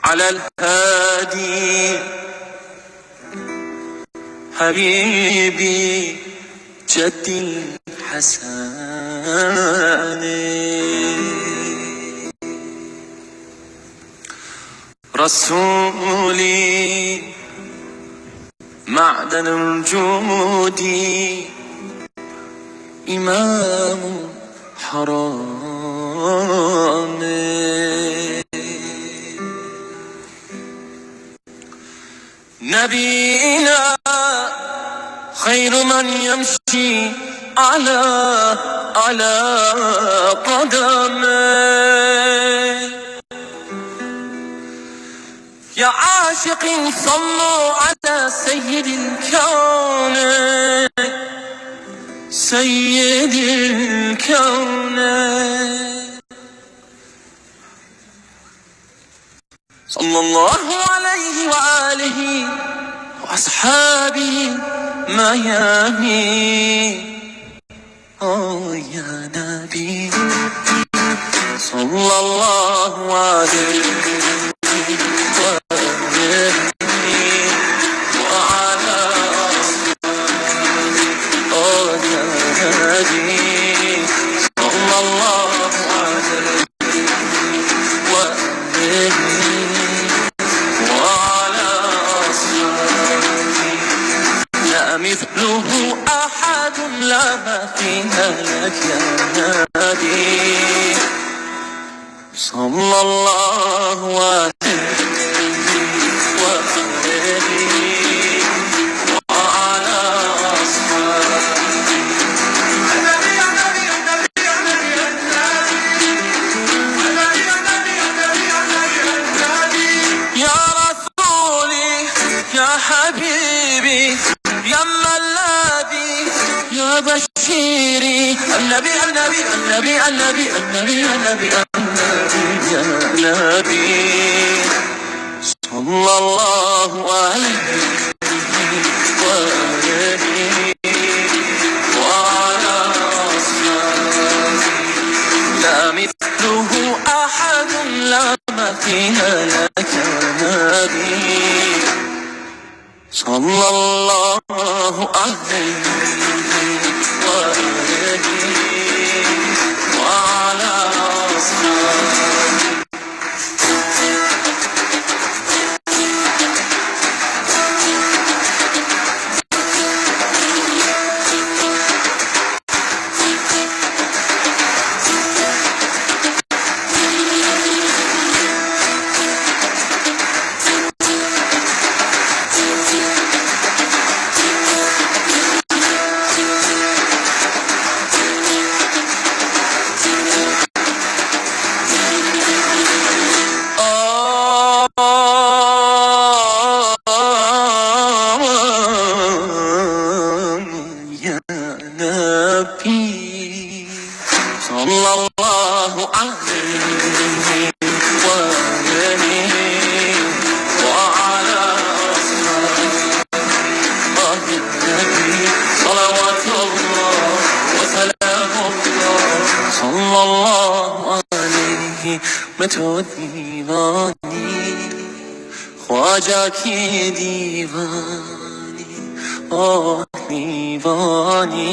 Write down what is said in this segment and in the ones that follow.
على الهادي حبيبي جدي الحسن رسولي معدن الجود إمام حرام نبينا خير من يمشي على قدمه يا عاشق صلوا على سيد الكون سيد الكون صلى الله عليه وآله وأصحابه ميامين يا نبي صلى الله عليه وعلى أصحابه يا نبي صلى الله عليه وعلى أصحابه لا مثله أحد لا مثيل لك يا نبي صلى الله عليه وعلى أصحابه يا رسولي يا حبيبي يا ملاذي يا بشيري النبي النبي النبي النبي النبي النبي يا نبي صلى الله عليه وآله وعلى أصحابه لا مثله أحد لا مثيل لك يا نبي صلى الله عليه وآله وعلى أصحابه صلى الله عليه وآله وعلى أصحابه النبي صلوات الله وسلامه الله صلى الله عليه متو دیوانی خواجہ کی دیوانی دیوانی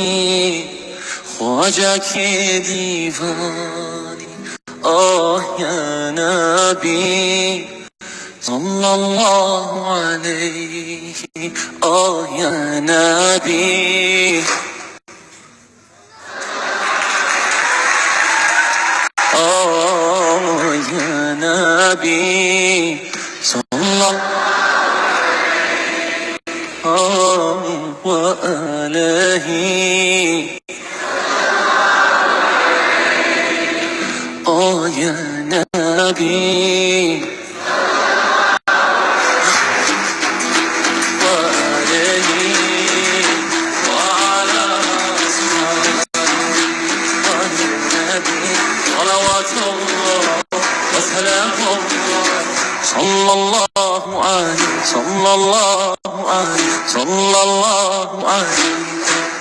خواجہ کی دیوانی یا نبی صلی اللہ علیہ یا نبی یا نبی صلی اللہ وآلہ يا نبي وآله وعلى أصحابه النبي صلوات الله وسلامه الله صلى الله عليه صلى الله عليه صلى الله عليه